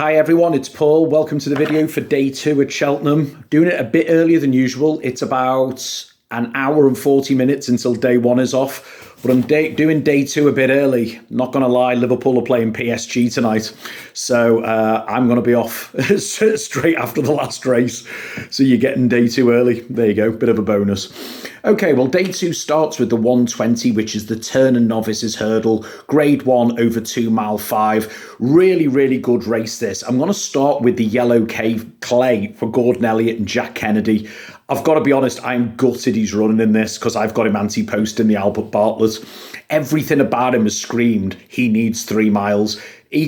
Hi everyone, it's Paul. Welcome to the video for day 2 at Cheltenham. Doing it a bit earlier than usual. It's about an hour and 40 minutes until day 1 is off. But I'm doing day 2 a bit early. Not going to lie, Liverpool are playing PSG tonight. So I'm going to be off straight after the last race. So you're getting day 2 early. There you go, bit of a bonus. Okay, well, day 2 starts with the 120, which is the Turner Novices Hurdle, grade 1 over 2 mile 5. Really, really good race this. I'm going to start with the yellow clay for Gordon Elliott and Jack Kennedy. I've got to be honest, I'm gutted he's running in this because I've got him anti-post in the Albert Bartlett. Everything about him has screamed he needs 3 miles.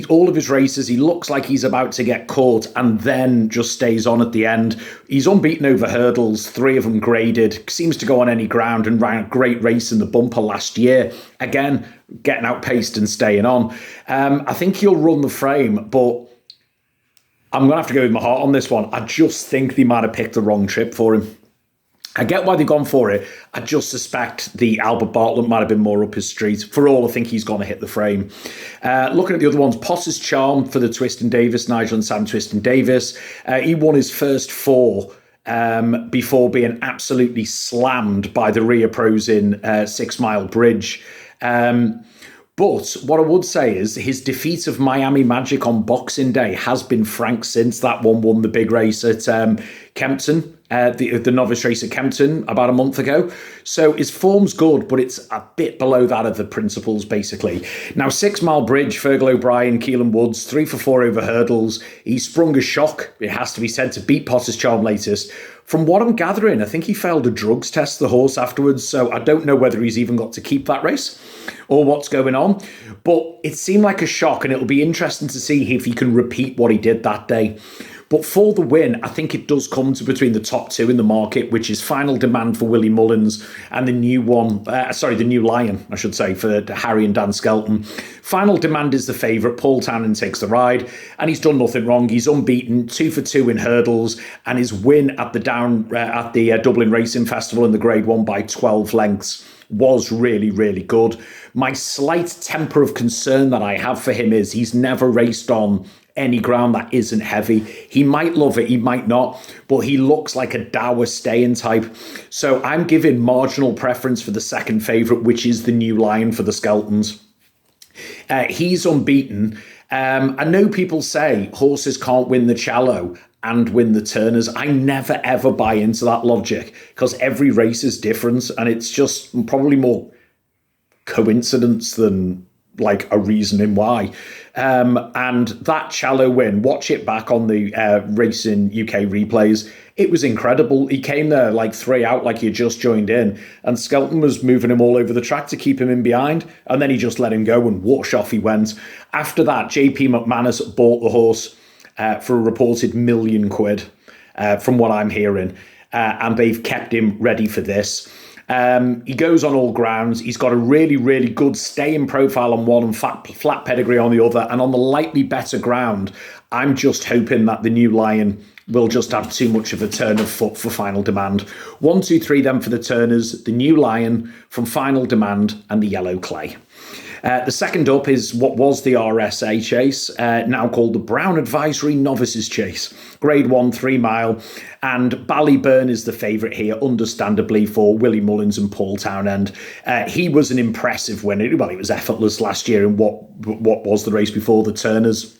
All of his races, he looks like he's about to get caught and then just stays on at the end. He's unbeaten over hurdles, 3 of them graded, seems to go on any ground and ran a great race in the bumper last year. Again, getting outpaced and staying on. I think he'll run the frame, but I'm going to have to go with my heart on this one. I just think they might have picked the wrong trip for him. I get why they've gone for it. I just suspect the Albert Bartlett might have been more up his street. For all, I think he's going to hit the frame. Looking at the other ones, Potter's Charm for the Twiston Davis, Nigel and Sam Twiston Davis. He won his first 4 before being absolutely slammed by the Ria Pros in 6 Mile Bridge. But what I would say is his defeat of Miami Magic on Boxing Day has been frank since that one won the big race at Kempton, the novice race at Kempton about a month ago. So his form's good, but it's a bit below that of the principals, basically. Now, 6 Mile Bridge, Fergal O'Brien, Keelan Woods, 3 for 4 over hurdles. He sprung a shock, it has to be said, to beat Potter's Charm latest. From what I'm gathering, I think he failed a drugs test, the horse, afterwards, so I don't know whether he's even got to keep that race or what's going on. But it seemed like a shock, and it'll be interesting to see if he can repeat what he did that day. But for the win, I think it does come to between the top 2 in the market, which is Final Demand for Willie Mullins and the new Lion, I should say, for Harry and Dan Skelton. Final Demand is the favourite. Paul Townend takes the ride, and he's done nothing wrong. He's unbeaten, 2 for 2 in hurdles, and his win at the Dublin Racing Festival in the Grade 1 by 12 lengths was really, really good. My slight temper of concern that I have for him is he's never raced on any ground that isn't heavy. He might love it, he might not, but he looks like a dour staying type. So I'm giving marginal preference for the second favourite, which is the new Lion for the Skeltons. He's unbeaten. I know people say horses can't win the Challow and win the Turners. I never ever buy into that logic because every race is different, and it's just probably more coincidence than like a reasoning why. And that Challow win, watch it back on the Racing UK replays. It was incredible. He came there like 3 out, like he had just joined in, and Skelton was moving him all over the track to keep him in behind, and then he just let him go and whoosh, off he went. After that, JP McManus bought the horse for a reported £1 million, from what I'm hearing, and they've kept him ready for this. He goes on all grounds. He's got a really, really good staying profile on one and flat pedigree on the other. And on the lightly better ground, I'm just hoping that the new Lion will just have too much of a turn of foot for Final Demand. 1, 2, 3 then for the Turners, the new Lion from Final Demand and the yellow clay. The second up is what was the RSA Chase, now called the Brown Advisory Novices Chase. Grade 1, 3 mile. And Ballyburn is the favourite here, understandably, for Willie Mullins and Paul Townend. He was an impressive winner. Well, he was effortless last year in what was the race before, the Turners.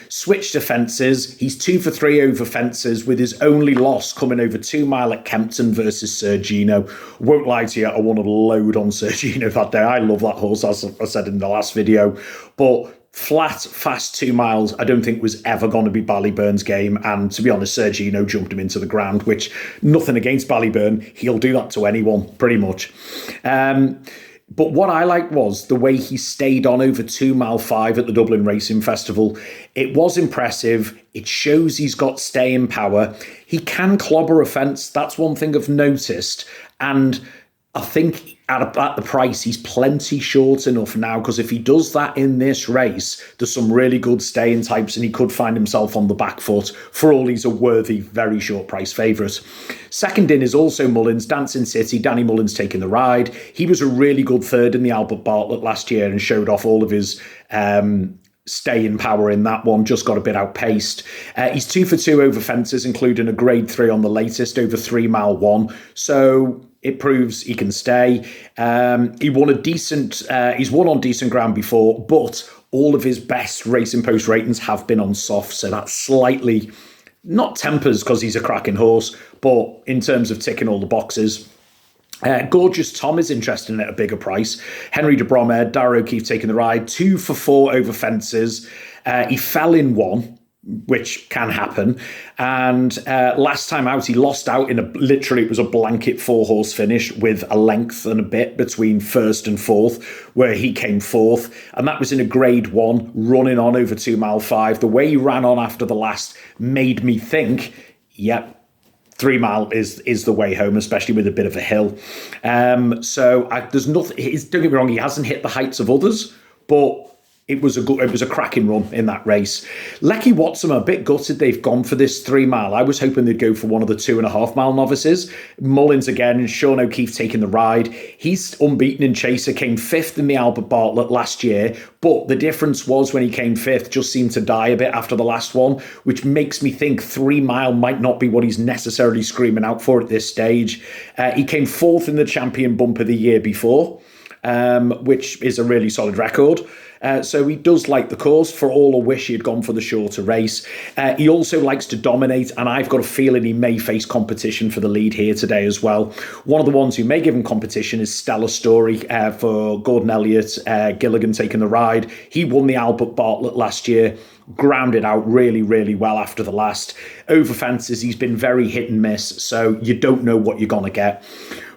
Switched to fences. He's 2 for 3 over fences, with his only loss coming over 2 mile at Kempton versus Sergino. Won't lie to you, I won a load on Sergino that day. I love that horse, as I said in the last video. But flat, fast 2 miles, I don't think was ever going to be Ballyburn's game. And to be honest, Sergino jumped him into the ground, which, nothing against Ballyburn. He'll do that to anyone, pretty much. But what I liked was the way he stayed on over 2 mile 5 at the Dublin Racing Festival. It was impressive. It shows he's got staying power. He can clobber a fence. That's one thing I've noticed. And I think at the price, he's plenty short enough now, because if he does that in this race, there's some really good staying types and he could find himself on the back foot. For all, he's a worthy, very short price favourite. Second in is also Mullins, Dancing City. Danny Mullins taking the ride. He was a really good third in the Albert Bartlett last year and showed off all of his staying power in that one, just got a bit outpaced. He's 2 for 2 over fences, including a grade 3 on the latest over 3 mile 1. So it proves he can stay. He's won on decent ground before, but all of his best Racing Post ratings have been on soft. So that's slightly, not tempers because he's a cracking horse, but in terms of ticking all the boxes. Gorgeous Tom is interested in at a bigger price. Henry de Bromhead, Darragh O'Keefe taking the ride, 2 for 4 over fences. He fell in one, which can happen. And last time out, he lost out in it was a blanket 4-horse finish with a length and a bit between first and fourth, where he came fourth. And that was in a grade 1, running on over 2 mile 5. The way he ran on after the last made me think, yep, 3 mile is the way home, especially with a bit of a hill. There's nothing. Don't get me wrong, he hasn't hit the heights of others, but it was a cracking run in that race. Lecky Watson, I'm a bit gutted they've gone for this 3 mile. I was hoping they'd go for one of the 2.5 mile novices. Mullins again, Sean O'Keefe taking the ride. He's unbeaten in Chaser, came 5th in the Albert Bartlett last year, but the difference was when he came 5th, just seemed to die a bit after the last one, which makes me think 3 mile might not be what he's necessarily screaming out for at this stage. He came 4th in the Champion Bumper the year before, which is a really solid record. So he does like the course. For all I wish he had gone for the shorter race. He also likes to dominate, and I've got a feeling he may face competition for the lead here today as well. One of the ones who may give him competition is Stellar Story for Gordon Elliott, Gilligan taking the ride. He won the Albert Bartlett last year, grounded out really, really well after the last. Over fences, he's been very hit and miss, so you don't know what you're going to get.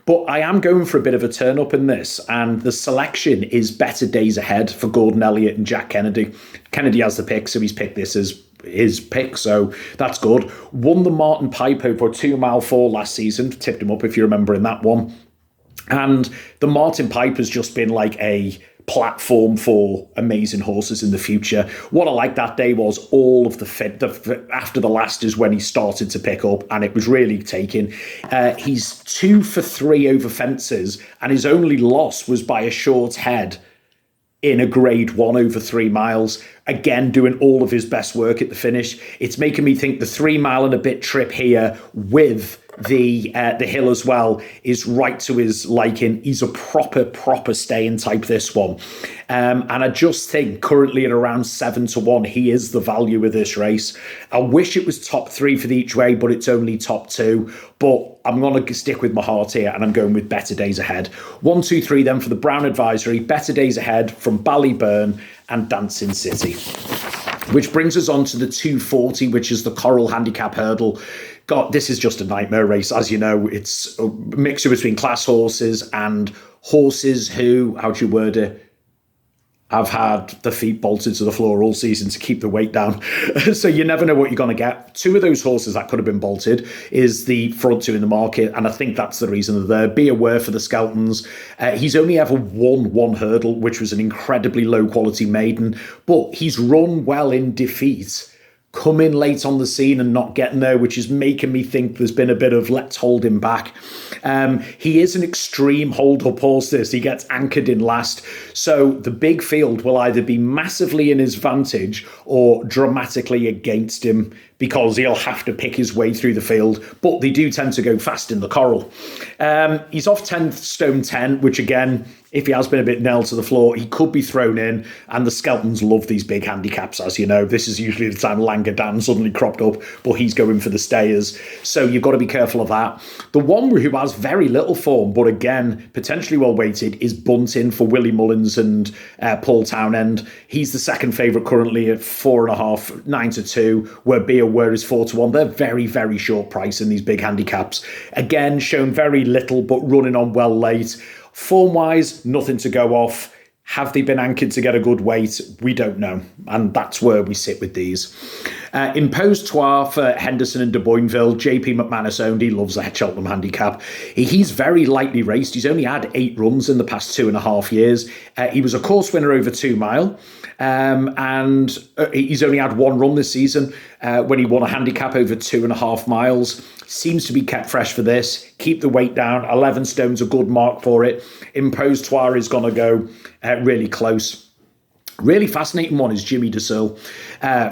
But I am going for a bit of a turn up in this, and the selection is Better Days Ahead for Gordon Elliott and Jack Kennedy. Kennedy has the pick, so he's picked this as his pick, so that's good. Won the Martin Pipe over 2 mile 4 last season, tipped him up if you remember in that one. And the Martin Pipe has just been like a platform for amazing horses in the future. What I liked that day was all of the fit. After the last is when he started to pick up, and it was really taking. He's 2 for 3 over fences, and his only loss was by a short head in a grade 1 over 3 miles. Again, doing all of his best work at the finish. It's making me think the 3 mile and a bit trip here with the hill as well is right to his liking. He's a proper staying type, this one. And I just think currently at around 7-1, he is the value of this race. I wish it was top 3 for the each way, but it's only top 2. But I'm going to stick with my heart here, and I'm going with Better Days Ahead. 1, 2, 3 then for the Brown Advisory. Better Days Ahead from Ballyburn and Dancing City. Which brings us on to the 240, which is the Coral Handicap Hurdle. God, this is just a nightmare race. As you know, it's a mixture between class horses and horses who, how do you word it, have had the feet bolted to the floor all season to keep the weight down. So you never know what you're going to get. 2 of those horses that could have been bolted is the front 2 in the market, and I think that's the reason they're there. Be aware for the Skeltons. He's only ever won 1 hurdle, which was an incredibly low-quality maiden, but he's run well in defeat. Come in late on the scene and not getting there, which is making me think there's been a bit of let's hold him back. He is an extreme hold-up horse, this. He gets anchored in last. So the big field will either be massively in his vantage or dramatically against him, because he'll have to pick his way through the field, but they do tend to go fast in the Coral. He's off 10 stone 10, which again, if he has been a bit nailed to the floor, he could be thrown in, and the Skeltons love these big handicaps, as you know. This is usually the time Langer Dan suddenly cropped up, but he's going for the stayers, so you've got to be careful of that. The one who has very little form, but again, potentially well-weighted, is Bunting for Willie Mullins and Paul Townend. He's the second favourite currently at 4.5, 9-2, where Be Aware is 4-1. They're very, very short price in these big handicaps. Again, shown very little, but running on well late. Form-wise, nothing to go off. Have they been anchored to get a good weight? We don't know. And that's where we sit with these. Imposed Trois for Henderson and de Boinville. JP McManus owned. He loves the Cheltenham handicap. He's very lightly raced. He's only had 8 runs in the past 2.5 years. He was a course winner over 2 mile. And he's only had 1 run this season when he won a handicap over 2.5 miles. Seems to be kept fresh for this. Keep the weight down. 11 stone's a good mark for it. Imposed Trois is going to go really close. Really fascinating one is Jimmy DeSille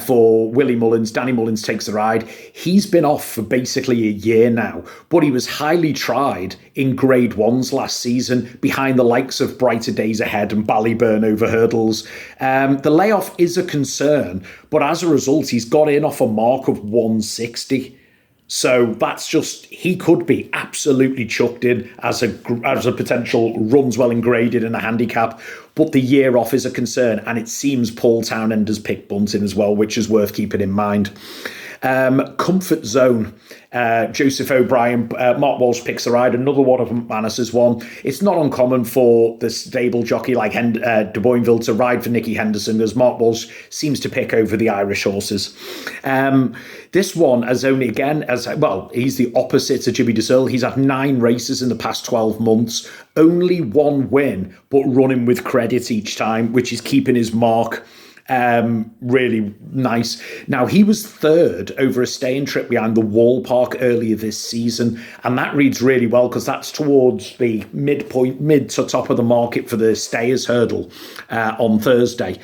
for Willie Mullins. Danny Mullins takes the ride. He's been off for basically a year now, but he was highly tried in Grade 1s last season behind the likes of Brighter Days Ahead and Ballyburn over hurdles. The layoff is a concern, but as a result, he's got in off a mark of 160. So that's just, he could be absolutely chucked in as a potential runs well and graded in a handicap. But the year off is a concern. And it seems Paul Townend has picked Bunting as well, which is worth keeping in mind. Comfort Zone, Joseph O'Brien, Mark Walsh picks the ride, another one of McManus's one. It's not uncommon for the stable jockey like De Boinville to ride for Nicky Henderson, as Mark Walsh seems to pick over the Irish horses. This one has only, again, he's the opposite to Jimmy DeSille. He's had 9 races in the past 12 months, only 1 win, but running with credit each time, which is keeping his mark. Really nice. Now, he was 3rd over a staying trip behind the Wall Park earlier this season, and that reads really well because that's towards the mid to top of the market for the Stayers hurdle on Thursday.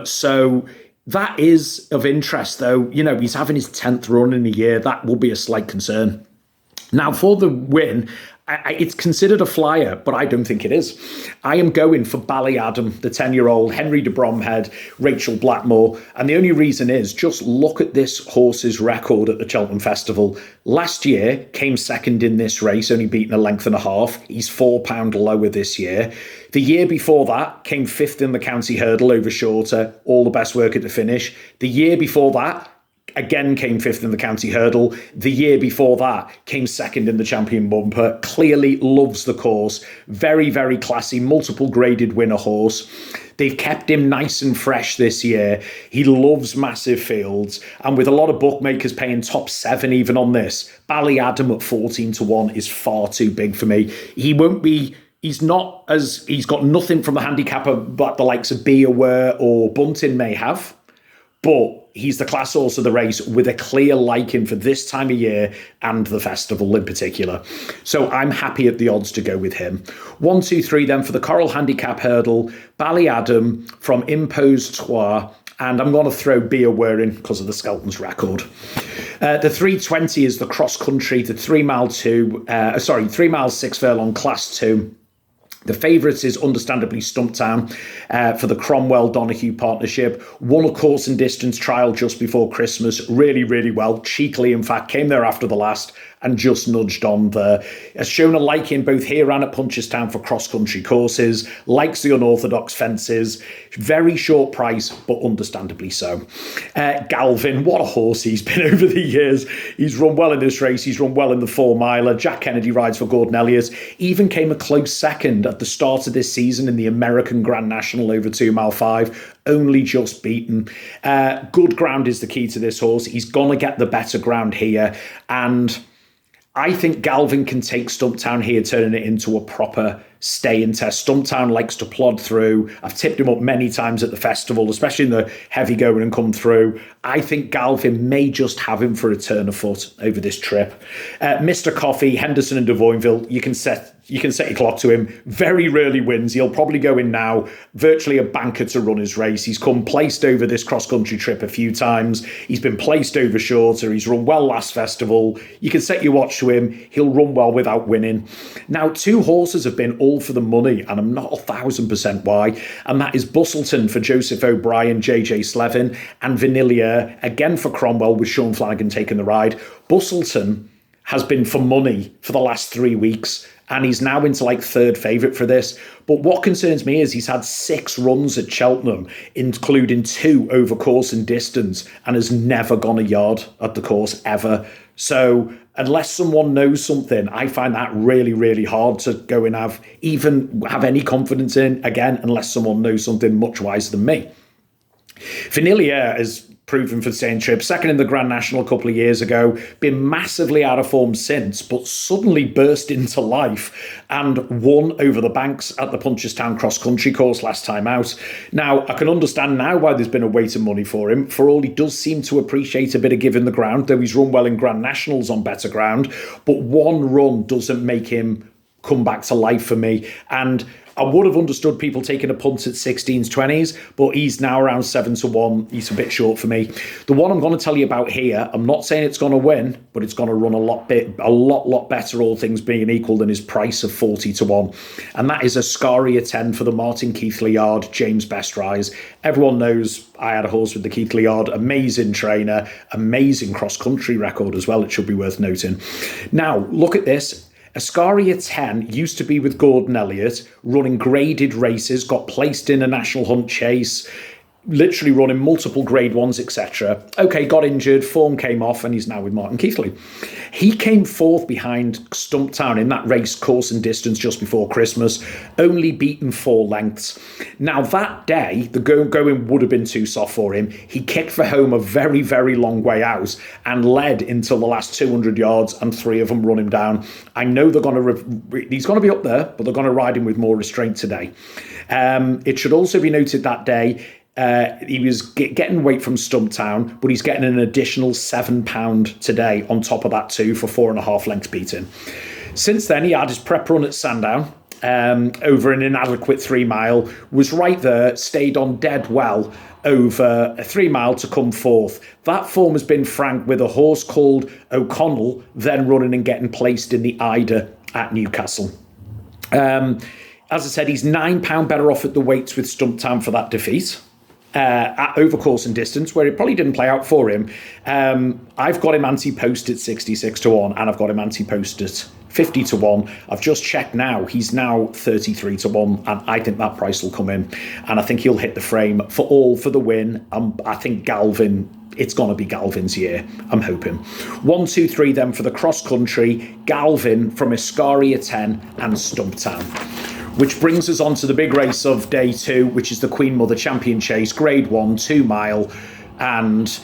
So that is of interest, though. You know, he's having his 10th run in a year. That will be a slight concern. Now, for the win, it's considered a flyer, but I don't think it is. I am going for Ballyadam, the 10-year-old, Henry de Bromhead, Rachel Blackmore. And the only reason is, just look at this horse's record at the Cheltenham Festival. Last year, came second in this race, only beaten a length and a half. He's £4 lower this year. The year before that, came 5th in the county hurdle over shorter. All the best work at the finish. The year before that, again came 5th in the county hurdle. The year before that, came 2nd in the champion bumper. Clearly loves the course. Very, very classy, multiple graded winner horse. They've kept him nice and fresh this year. He loves massive fields. And with a lot of bookmakers paying top 7 even on this, Ballyadam at 14-1 is far too big for me. He's got nothing from the handicapper but the likes of Be Aware or Bunting may have. But he's the class horse of the race with a clear liking for this time of year and the festival in particular. So I'm happy at the odds to go with him. 1, 2, 3 then for the Coral Handicap Hurdle, Ballyadam from Impose Trois, and I'm going to throw Be Aware in because of the Skelton's record. The 320 is the cross country, the 3 mile 6 furlong class 2. The favourites is understandably Stumptown for the Cromwell-Donahue partnership. Won a course and distance trial just before Christmas. Really, really well. Cheekily, in fact, came there after the last and just nudged on there. Has shown a liking both here and at Punchestown for cross-country courses. Likes the unorthodox fences. Very short price, but understandably so. Galvin, what a horse he's been over the years. He's run well in this race. He's run well in the 4-miler. Jack Kennedy rides for Gordon Elliott. Even came a close second at the start of this season in the American Grand National over 2 mile 5. Only just beaten. Good ground is the key to this horse. He's going to get the better ground here. And I think Galvin can take Stumptown here, turning it into a proper stay-in test. Stumptown likes to plod through. I've tipped him up many times at the festival, especially in the heavy going and come through. I think Galvin may just have him for a turn of foot over this trip. Mr. Coffee, Henderson and de Boinville, you can set your clock to him. Very rarely wins. He'll probably go in now. Virtually a banker to run his race. He's come placed over this cross-country trip a few times. He's been placed over shorter. He's run well last festival. You can set your watch to him. He'll run well without winning. Now, 2 horses have been all for the money, and I'm not 1,000% why. And that is Bustleton for Joseph O'Brien, JJ Slevin, and Vanillier, again for Cromwell, with Sean Flanagan taking the ride. Bustleton has been for money for the last 3 weeks, and he's now into like 3rd favourite for this. But what concerns me is he's had 6 runs at Cheltenham, including 2 over course and distance, and has never gone a yard at the course ever. So unless someone knows something, I find that really, really hard to go and have any confidence in, again, unless someone knows something much wiser than me. Vanillier is proven for the same trip. 2nd in the Grand National a couple of years ago. Been massively out of form since, but suddenly burst into life and won over the banks at the Punchestown cross-country course last time out. Now, I can understand now why there's been a weight of money for him. For all, he does seem to appreciate a bit of giving the ground, though he's run well in Grand Nationals on better ground. But one run doesn't make him come back to life for me. And I would have understood people taking a punt at 16s, 20s, but he's now around 7-1. He's a bit short for me. The one I'm going to tell you about here, I'm not saying it's going to win, but it's going to run a lot better, all things being equal, than his price of 40-1. And that is Ascaria 10 for the Martin Keithley Yard, James Best Rise. Everyone knows I had a horse with the Keithley Yard, amazing trainer, amazing cross-country record as well, it should be worth noting. Now, look at this. Ascaria 10 used to be with Gordon Elliott, running graded races, got placed in a National Hunt chase, literally running multiple grade ones, etc. Okay, got injured, form came off, and he's now with Martin Keithley. He came fourth behind Stumptown in that race, course and distance, just before Christmas, only beaten 4 lengths. Now, that day, the going would have been too soft for him. He kicked for home a very, very long way out and led until the last 200 yards, and 3 of them run him down. I know they're going to... he's going to be up there, but they're going to ride him with more restraint today. It should also be noted that day, he was getting weight from Stumptown, but he's getting an additional £7 today on top of that too for 4.5 lengths beating. Since then, he had his prep run at Sandown over an inadequate 3 mile, was right there, stayed on dead well over a 3 mile to come fourth. That form has been franked with a horse called O'Connell, then running and getting placed in the Ida at Newcastle. As I said, he's £9 better off at the weights with Stumptown for that defeat. At over course and distance, where it probably didn't play out for him. I've got him anti-post at 66-1, and I've got him anti-post at 50-1. I've just checked now. He's now 33-1, and I think that price will come in. And I think he'll hit the frame for the win. I think Galvin, it's going to be Galvin's year, I'm hoping. 1, 2, 3 then for the cross-country. Galvin from Ascaria 10 and Stumptown. Which brings us on to the big race of day 2, which is the Queen Mother Champion Chase, Grade 1, 2 mile. And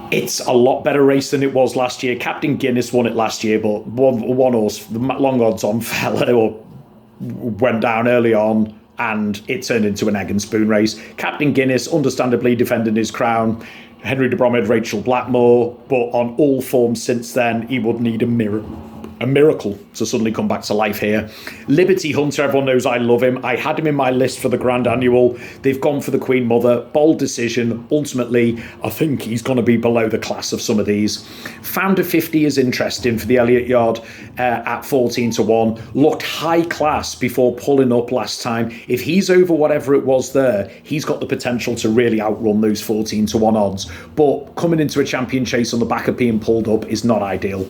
it's a lot better race than it was last year. Captain Guinness won it last year, but one horse, the long odds on fella, or went down early on, and it turned into an egg and spoon race. Captain Guinness, understandably defending his crown. Henry de Bromhead, Rachel Blackmore, but on all forms since then, he would need a miracle to suddenly come back to life here. Liberty Hunter, everyone knows I love him. I had him in my list for the Grand Annual. They've gone for the Queen Mother. Bold decision. Ultimately, I think he's going to be below the class of some of these. Founder 50 is interesting for the Elliott Yard at 14-1. Looked high class before pulling up last time. If he's over whatever it was there, he's got the potential to really outrun those 14-1 odds. But coming into a champion chase on the back of being pulled up is not ideal.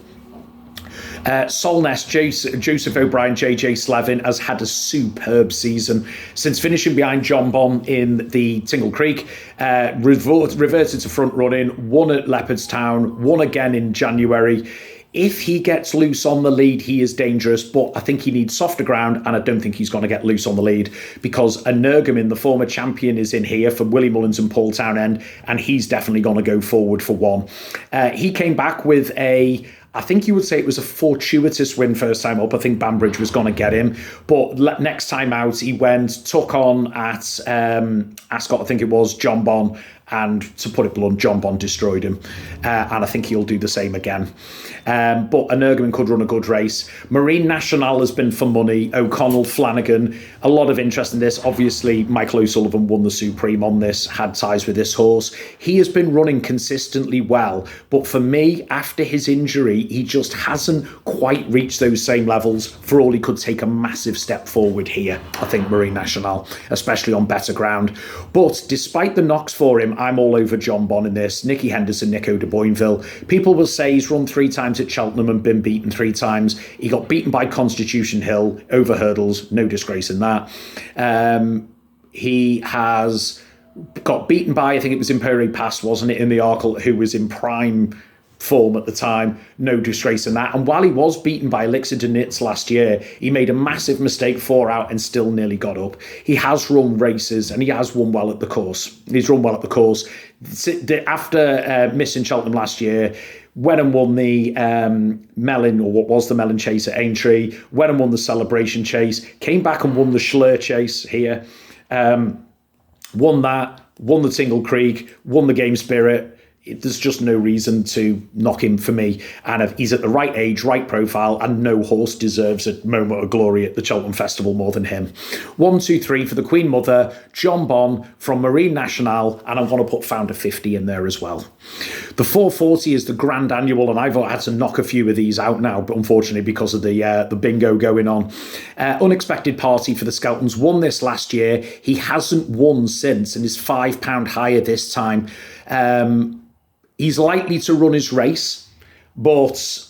Solness, Joseph O'Brien, JJ Slevin has had a superb season since finishing behind John Bon in the Tingle Creek. Reverted to front running, won at Leopardstown, won again in January. If he gets loose on the lead, he is dangerous, but I think he needs softer ground, and I don't think he's going to get loose on the lead because Energumin, the former champion, is in here for Willie Mullins and Paul Townend, and he's definitely going to go forward for 1. He came back with I think you would say it was a fortuitous win first time up. I think Banbridge was going to get him. But next time out, he took on at Ascot, I think it was, John Bon. And to put it blunt, John Bon destroyed him. And I think he'll do the same again. But Energumin could run a good race. Marine National has been for money. O'Connell, Flanagan, a lot of interest in this. Obviously, Michael O'Sullivan won the Supreme on this, had ties with this horse. He has been running consistently well. But for me, after his injury, he just hasn't quite reached those same levels. For all, he could take a massive step forward here, I think, Marine National, especially on better ground. But despite the knocks for him, I'm all over John Bon in this. Nicky Henderson, Nico de Boinville. People will say he's run 3 times at Cheltenham and been beaten 3 times. He got beaten by Constitution Hill over hurdles. No disgrace in that. He has got beaten by, I think it was Imperi Pass, wasn't it, in the Arkle, who was in prime form at the time. No disgrace in that. And while he was beaten by Elixir de Nitz last year, he made a massive mistake 4 out and still nearly got up. He has run races and he has run well at the course. He's run well at the course. After missing Cheltenham last year, went and won the Melon, or what was the Melon Chase at Aintree, went and won the Celebration Chase, came back and won the Schlur Chase here, won that, won the Tingle Creek, won the Game Spirit, there's just no reason to knock him for me. And if he's at the right age, right profile, and no horse deserves a moment of glory at the Cheltenham Festival more than him. 1, 2, 3 for the Queen Mother, John Bon from Marine National, and I'm going to put Founder 50 in there as well. The 440 is the Grand Annual, and I've had to knock a few of these out now, but unfortunately because of the bingo going on. Unexpected Party for the Skeltons won this last year. He hasn't won since and is £5 higher this time. He's likely to run his race, but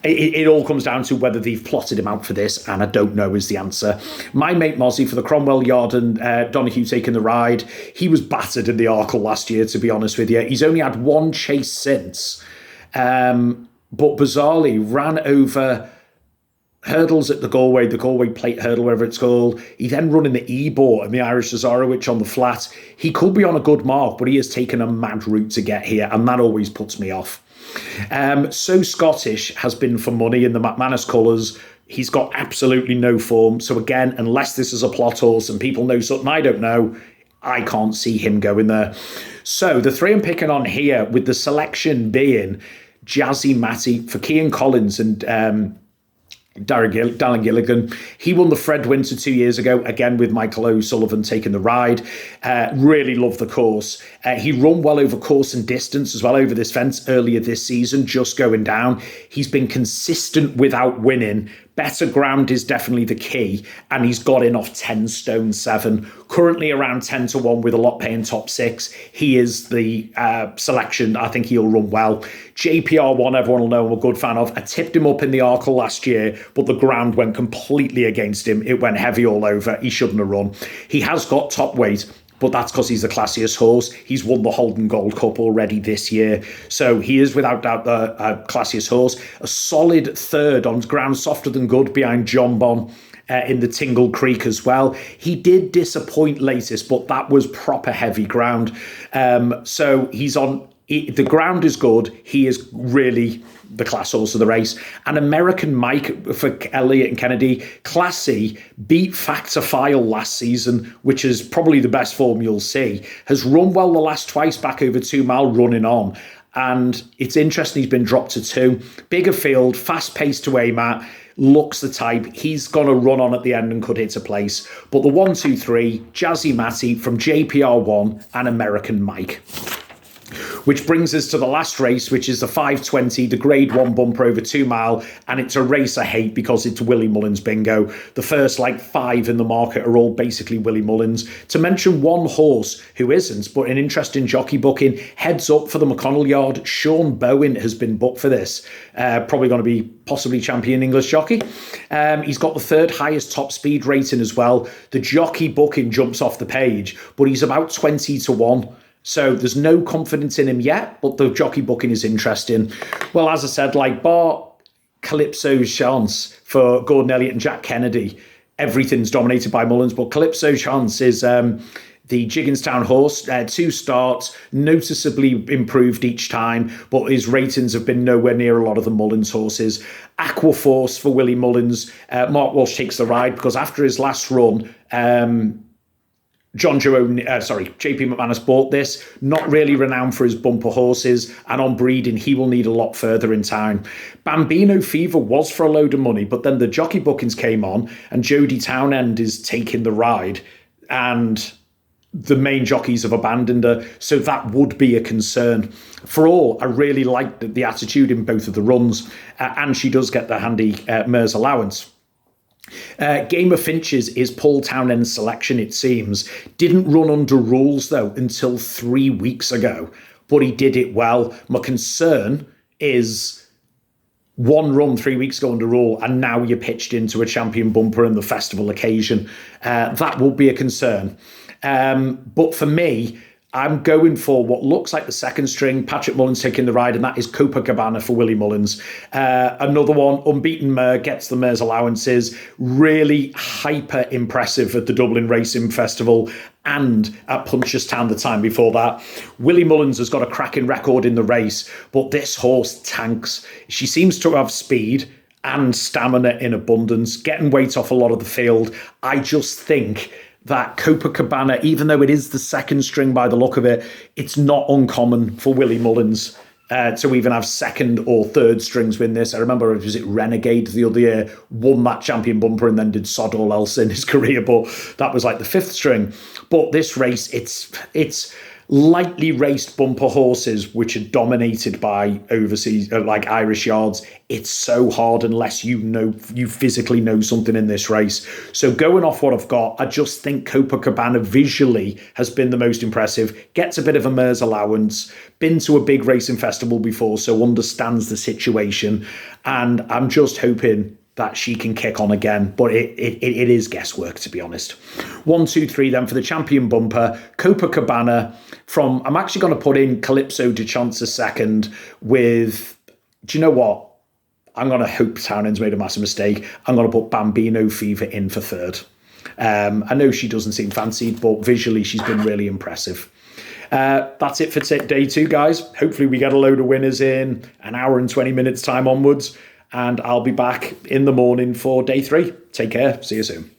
it all comes down to whether they've plotted him out for this, and I don't know is the answer. My Mate Mozzie for the Cromwell Yard and Donahue taking the ride. He was battered in the Arkle last year, to be honest with you. He's only had one chase since, but bizarrely ran over hurdles at the Galway Plate Hurdle, whatever it's called. He then run in the Ebor and the Irish Lazarowicz on the flat. He could be on a good mark, but he has taken a mad route to get here, and that always puts me off. So Scottish has been for money in the McManus colours. He's got absolutely no form. So again, unless this is a plot horse and people know something I don't know, I can't see him going there. So the 3 I'm picking on here, with the selection being Jazzy Matty for Cian Collins and Darren Gilligan. He won the Fred Winter 2 years ago, again with Michael O'Sullivan taking the ride. Really loved the course. He run well over course and distance as well over this fence earlier this season, just going down. He's been consistent without winning. Better ground is definitely the key, and he's got in off 10 stone 7. Currently around 10 to 1 with a lot paying top 6. He is the selection. I think he'll run well. JPR1, everyone will know I'm a good fan of. I tipped him up in the Arkle last year, but the ground went completely against him. It went heavy all over. He shouldn't have run. He has got top weight, but that's because he's the classiest horse. He's won the Holden Gold Cup already this year. So he is without doubt the classiest horse. A solid third on ground softer than good behind John Bon in the Tingle Creek as well. He did disappoint latest, but that was proper heavy ground. So he's on... The ground is good. He is really the class horse of the race. And American Mike for Elliott and Kennedy, Class C, beat Factor File last season, which is probably the best form you'll see. Has run well the last twice back over 2 mile running on. And it's interesting he's been dropped to 2. Bigger field, fast pace to aim at. Looks the type. He's going to run on at the end and could hit a place. But the 1, 2, 3, Jazzy Matty from JPR1 and American Mike. Which brings us to the last race, which is the 520, the Grade 1 bumper over 2 mile. And it's a race I hate because it's Willie Mullins bingo. The first 5 in the market are all basically Willie Mullins. To mention one horse who isn't, but an interesting jockey booking, heads up for the McConnell Yard. Sean Bowen has been booked for this. Probably going to be possibly champion English jockey. He's got the 3rd highest top speed rating as well. The jockey booking jumps off the page, but he's about 20 to 1. So there's no confidence in him yet, but the jockey booking is interesting. Well, as I said, bar Calypso's chance for Gordon Elliott and Jack Kennedy, everything's dominated by Mullins, but Calypso's chance is the Jigginstown horse. 2 starts, noticeably improved each time, but his ratings have been nowhere near a lot of the Mullins horses. Aquaforce for Willie Mullins. Mark Walsh takes the ride because after his last run, JP McManus bought this, not really renowned for his bumper horses, and on breeding, he will need a lot further in time. Bambino Fever was for a load of money, but then the jockey bookings came on, and Jodie Townend is taking the ride, and the main jockeys have abandoned her, so that would be a concern. For all, I really liked the attitude in both of the runs, and she does get the handy Mers allowance. Game of Finches is Paul Townend's selection, it seems. Didn't run under rules, though, until 3 weeks ago. But he did it well. My concern is 1 run 3 weeks ago under rule, and now you're pitched into a champion bumper and the festival occasion. That will be a concern. But for me, I'm going for what looks like the second string, Patrick Mullins taking the ride, and that is Copacabana for Willie Mullins. Another one, Unbeaten Mare, gets the mare's allowances. Really hyper impressive at the Dublin Racing Festival and at Punchestown the time before that. Willie Mullins has got a cracking record in the race, but this horse tanks. She seems to have speed and stamina in abundance, getting weight off a lot of the field. I just think that Copacabana, even though it is the second string by the look of it, it's not uncommon for Willie Mullins to even have second or third strings win this. I remember, was it Renegade the other year, won that champion bumper and then did sod all else in his career, but that was like the fifth string. But this race, it's lightly raced bumper horses which are dominated by overseas, like Irish yards. It's so hard unless you physically know something in this race. So going off what I've got, I just think Copacabana visually has been the most impressive. Gets a bit of a mare's allowance, been to a big racing festival before, so understands the situation. And I'm just hoping that she can kick on again, but it is guesswork, to be honest. 1, 2, 3 then for the champion bumper. Copacabana from, I'm actually going to put in Calypso de Chance a second with, do you know what? I'm going to hope Townend's made a massive mistake. I'm going to put Bambino Fever in for third. I know she doesn't seem fancied, but visually she's been really impressive. That's it for day 2, guys. Hopefully we get a load of winners in an hour and 20 minutes time onwards. And I'll be back in the morning for day 3. Take care. See you soon.